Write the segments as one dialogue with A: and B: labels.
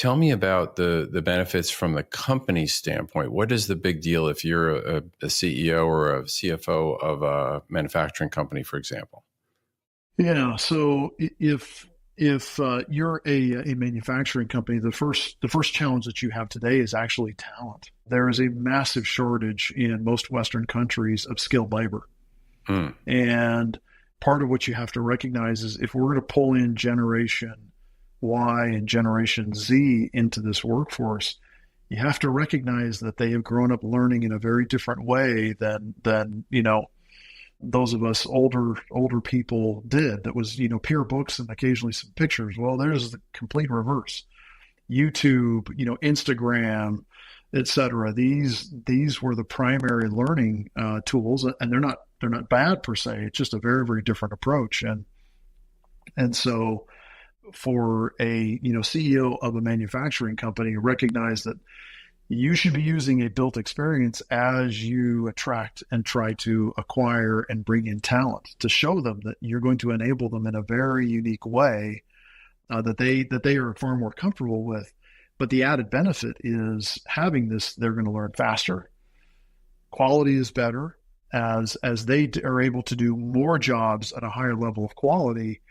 A: Tell me about the benefits from the company standpoint. What is the big deal if you're a CEO or a CFO of a manufacturing company, for example?
B: Yeah. So if you're a manufacturing company, the first challenge that you have today is actually talent. There is a massive shortage in most Western countries of skilled labor,
A: Hmm.
B: and part of what you have to recognize is if we're going to pull in Generation Y and Generation Z into this workforce, you have to recognize that they have grown up learning in a very different way than those of us older people did. That was peer books and occasionally some pictures. Well, there's the complete reverse. YouTube, Instagram, etc. These were the primary learning tools, and they're not bad per se. It's just a very, very different approach. And so for a CEO of a manufacturing company, recognize that you should be using a built experience as you attract and try to acquire and bring in talent to show them that you're going to enable them in a very unique way that they are far more comfortable with. But the added benefit is having this, they're going to learn faster. Quality is better as they are able to do more jobs at a higher level of quality.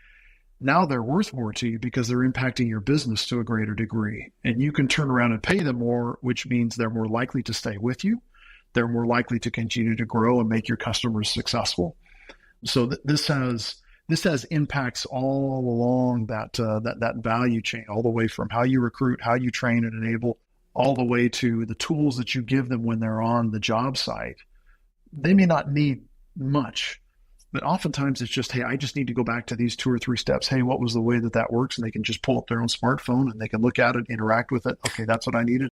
B: Now they're worth more to you because they're impacting your business to a greater degree. And you can turn around and pay them more, which means they're more likely to stay with you. They're more likely to continue to grow and make your customers successful. So this has impacts all along that value chain, all the way from how you recruit, how you train and enable, all the way to the tools that you give them when they're on the job site. They may not need much, but oftentimes it's just, hey, I just need to go back to these 2 or 3 steps. Hey, what was the way that works? And they can just pull up their own smartphone and they can look at it, interact with it. Okay, that's what I needed.